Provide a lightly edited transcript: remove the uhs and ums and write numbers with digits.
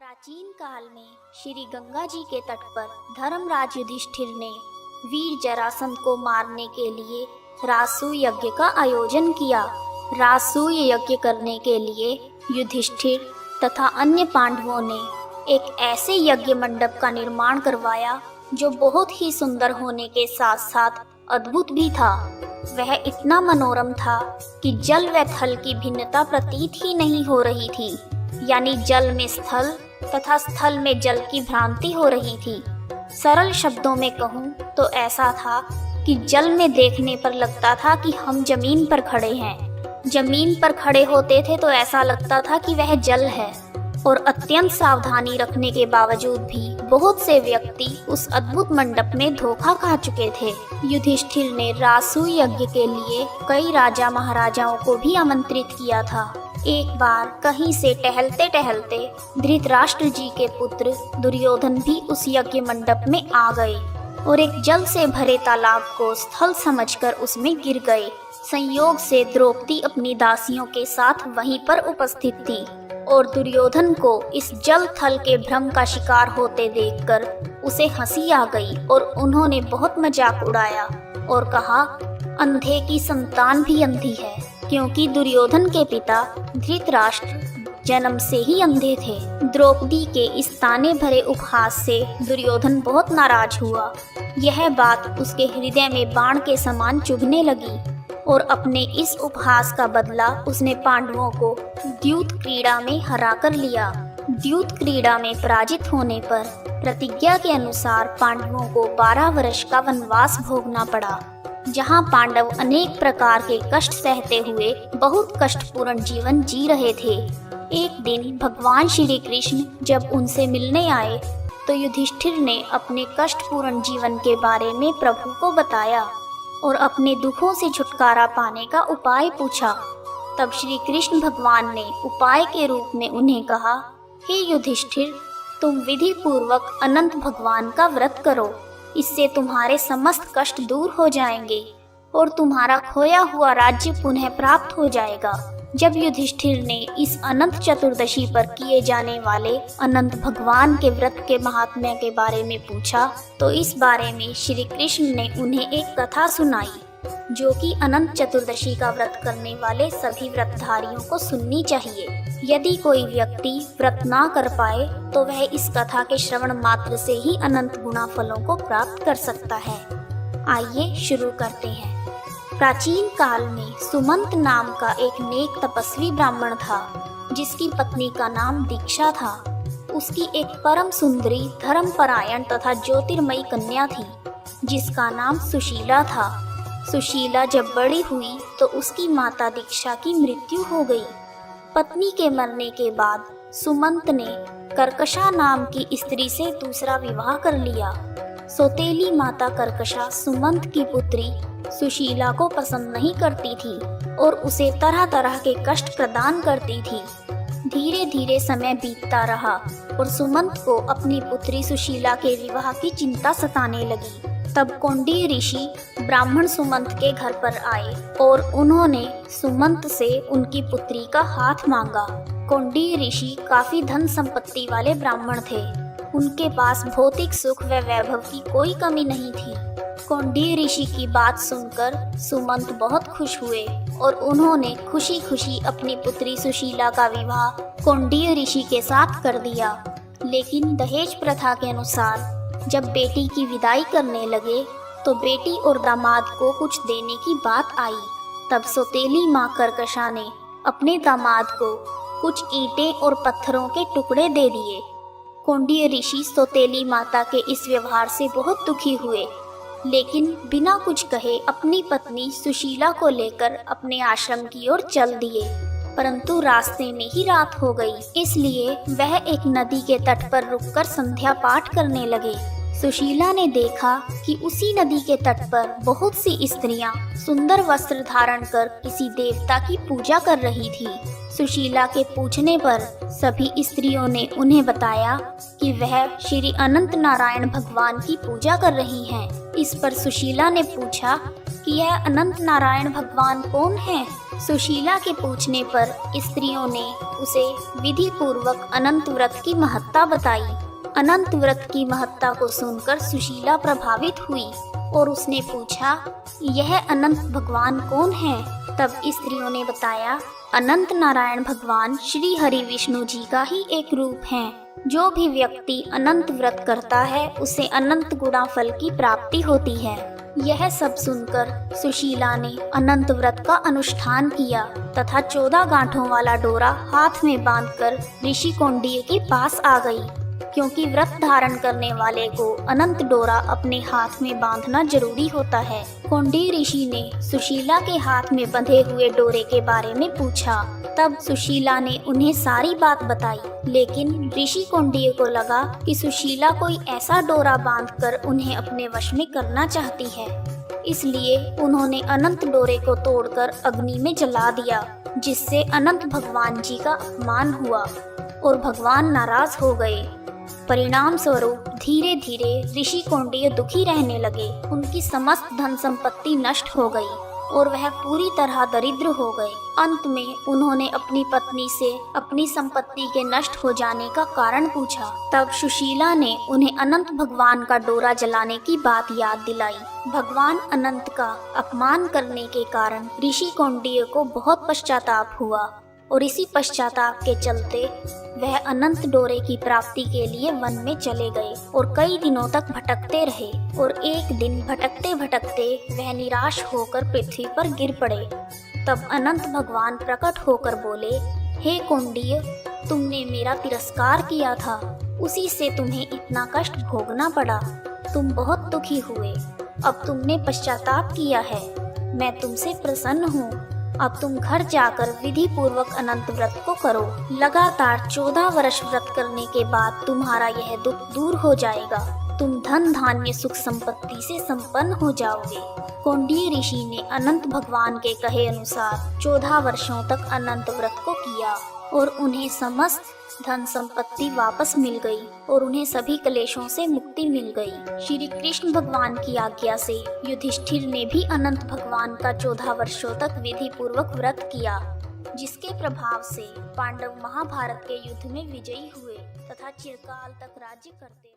प्राचीन काल में श्री गंगा जी के तट पर धर्मराज युधिष्ठिर ने वीर जरासंध को मारने के लिए राजसूय यज्ञ का आयोजन किया। राजसूय यज्ञ करने के लिए युधिष्ठिर तथा अन्य पांडवों ने एक ऐसे यज्ञ मंडप का निर्माण करवाया जो बहुत ही सुंदर होने के साथ साथ अद्भुत भी था। वह इतना मनोरम था कि जल व थल की भिन्नता प्रतीत ही नहीं हो रही थी, यानी जल में स्थल तथा स्थल में जल की भ्रांति हो रही थी। सरल शब्दों में कहूँ तो ऐसा था कि जल में देखने पर लगता था कि हम जमीन पर खड़े हैं। जमीन पर खड़े होते थे तो ऐसा लगता था कि वह जल है। और अत्यंत सावधानी रखने के बावजूद भी बहुत से व्यक्ति उस अद्भुत मंडप में धोखा खा चुके थे। युधिष्ठिर ने राजसूय यज्ञ के लिए कई राजा महाराजाओं को भी आमंत्रित किया था। एक बार कहीं से टहलते टहलते धृतराष्ट्र जी के पुत्र दुर्योधन भी उस यज्ञ मंडप में आ गए और एक जल से भरे तालाब को स्थल समझकर उसमें गिर गए। संयोग से द्रौपदी अपनी दासियों के साथ वहीं पर उपस्थित थी और दुर्योधन को इस जल थल के भ्रम का शिकार होते देखकर उसे हंसी आ गई और उन्होंने बहुत मजाक उड़ाया और कहा, अंधे की संतान भी अंधी है, क्योंकि दुर्योधन के पिता धृतराष्ट्र जन्म से ही अंधे थे। द्रौपदी के इस ताने भरे उपहास से दुर्योधन बहुत नाराज हुआ। यह बात उसके हृदय में बाण के समान चुभने लगी और अपने इस उपहास का बदला उसने पांडवों को द्यूत क्रीड़ा में हरा कर लिया। द्यूत क्रीड़ा में पराजित होने पर प्रतिज्ञा के अनुसार पांडवों को 12 वर्ष का वनवास भोगना पड़ा, जहां पांडव अनेक प्रकार के कष्ट सहते हुए बहुत कष्टपूर्ण जीवन जी रहे थे। एक दिन भगवान श्री कृष्ण जब उनसे मिलने आए तो युधिष्ठिर ने अपने कष्टपूर्ण जीवन के बारे में प्रभु को बताया और अपने दुखों से छुटकारा पाने का उपाय पूछा। तब श्री कृष्ण भगवान ने उपाय के रूप में उन्हें कहा, हे युधिष्ठिर, तुम विधि पूर्वक अनंत भगवान का व्रत करो, इससे तुम्हारे समस्त कष्ट दूर हो जाएंगे और तुम्हारा खोया हुआ राज्य पुनः प्राप्त हो जाएगा। जब युधिष्ठिर ने इस अनंत चतुर्दशी पर किए जाने वाले अनंत भगवान के व्रत के महात्म्य के बारे में पूछा तो इस बारे में श्री कृष्ण ने उन्हें एक कथा सुनाई, जो कि अनंत चतुर्दशी का व्रत करने वाले सभी व्रतधारियों को सुननी चाहिए। यदि कोई व्यक्ति व्रत ना कर पाए तो वह इस कथा के श्रवण मात्र से ही अनंत गुना फलों को प्राप्त कर सकता है। आइए शुरू करते हैं। प्राचीन काल में सुमंत नाम का एक नेक तपस्वी ब्राह्मण था, जिसकी पत्नी का नाम दीक्षा था। उसकी एक परम सुंदरी, धर्मपरायण तथा ज्योतिर्मयी कन्या थी, जिसका नाम सुशीला था। सुशीला जब बड़ी हुई तो उसकी माता दीक्षा की मृत्यु हो गई। पत्नी के मरने के बाद सुमंत ने कर्कशा नाम की स्त्री से दूसरा विवाह कर लिया। सौतेली माता कर्कशा सुमंत की पुत्री सुशीला को पसंद नहीं करती थी और उसे तरह तरह के कष्ट प्रदान करती थी। धीरे धीरे समय बीतता रहा और सुमंत को अपनी पुत्री सुशीला के विवाह की चिंता सताने लगी। तब कौंडिन्य ऋषि ब्राह्मण सुमंत के घर पर आए और उन्होंने सुमंत से उनकी पुत्री का हाथ मांगा। कौंडिन्य ऋषि काफी धन संपत्ति वाले ब्राह्मण थे। उनके पास भौतिक सुख व वैभव की कोई कमी नहीं थी। कौंडिन्य ऋषि की बात सुनकर सुमंत बहुत खुश हुए और उन्होंने खुशी खुशी अपनी पुत्री सुशीला का विवाह कौंडिन्य ऋषि के साथ कर दिया। लेकिन दहेज प्रथा के अनुसार जब बेटी की विदाई करने लगे तो बेटी और दामाद को कुछ देने की बात आई। तब सौतेली माँ कर्कशा ने अपने दामाद को कुछ ईंटें और पत्थरों के टुकड़े दे दिए। कौंडिन्य ऋषि सौतेली माता के इस व्यवहार से बहुत दुखी हुए, लेकिन बिना कुछ कहे अपनी पत्नी सुशीला को लेकर अपने आश्रम की ओर चल दिए। परंतु रास्ते में ही रात हो गई, इसलिए वह एक नदी के तट पर रुककर संध्या पाठ करने लगे। सुशीला ने देखा कि उसी नदी के तट पर बहुत सी स्त्रियां सुंदर वस्त्र धारण कर किसी देवता की पूजा कर रही थी। सुशीला के पूछने पर सभी स्त्रियों ने उन्हें बताया कि वह श्री अनंत नारायण भगवान की पूजा कर रही हैं। इस पर सुशीला ने पूछा कि यह अनंत नारायण भगवान कौन है सुशीला के पूछने पर स्त्रियों ने उसे विधि पूर्वक अनंत व्रत की महत्ता बताई। अनंत व्रत की महत्ता को सुनकर सुशीला प्रभावित हुई और उसने पूछा, यह अनंत भगवान कौन है? तब स्त्रियों ने बताया, अनंत नारायण भगवान श्री हरि विष्णु जी का ही एक रूप है। जो भी व्यक्ति अनंत व्रत करता है उसे अनंत गुणा फल की प्राप्ति होती है। यह सब सुनकर सुशीला ने अनंत व्रत का अनुष्ठान किया तथा 14 गांठों वाला डोरा हाथ में बांधकर ऋषि कौंडिन्य के पास आ गई, क्योंकि व्रत धारण करने वाले को अनंत डोरा अपने हाथ में बांधना जरूरी होता है। कौंडिन्य ऋषि ने सुशीला के हाथ में बंधे हुए डोरे के बारे में पूछा। तब सुशीला ने उन्हें सारी बात बताई, लेकिन ऋषि कौंडिन्य को लगा कि सुशीला कोई ऐसा डोरा बांधकर उन्हें अपने वश में करना चाहती है। इसलिए उन्होंने अनंत डोरे को तोड़कर अग्नि में जला दिया, जिससे अनंत भगवान जी का अपमान हुआ और भगवान नाराज हो गए। परिणाम स्वरूप धीरे धीरे ऋषि कौंडिन्य दुखी रहने लगे। उनकी समस्त धन संपत्ति नष्ट हो गई और वह पूरी तरह दरिद्र हो गए। अंत में उन्होंने अपनी पत्नी से अपनी संपत्ति के नष्ट हो जाने का कारण पूछा। तब सुशीला ने उन्हें अनंत भगवान का डोरा जलाने की बात याद दिलाई। भगवान अनंत का अपमान करने के कारण ऋषि कौंडिन्य को बहुत पश्चाताप हुआ और इसी पश्चाताप के चलते वह अनंत डोरे की प्राप्ति के लिए वन में चले गए और कई दिनों तक भटकते रहे। और एक दिन भटकते भटकते वह निराश होकर पृथ्वी पर गिर पड़े। तब अनंत भगवान प्रकट होकर बोले, हे कौंडिन्य, तुमने मेरा तिरस्कार किया था, उसी से तुम्हें इतना कष्ट भोगना पड़ा। तुम बहुत दुखी हुए, अब तुमने पश्चाताप किया है। मैं तुमसे प्रसन्न हूँ। अब तुम घर जाकर विधि पूर्वक अनंत व्रत को करो। लगातार 14 वर्ष व्रत करने के बाद तुम्हारा यह दुख दूर हो जाएगा। तुम धन धान्य सुख संपत्ति से संपन्न हो जाओगे। कौंडिन्य ऋषि ने अनंत भगवान के कहे अनुसार 14 वर्षों तक अनंत व्रत को किया और उन्हें समस्त धन संपत्ति वापस मिल गई और उन्हें सभी क्लेशों से मुक्ति मिल गई। श्री कृष्ण भगवान की आज्ञा से युधिष्ठिर ने भी अनंत भगवान का 14 वर्षों तक विधि पूर्वक व्रत किया, जिसके प्रभाव से पांडव महाभारत के युद्ध में विजयी हुए तथा चिरकाल तक राज्य करते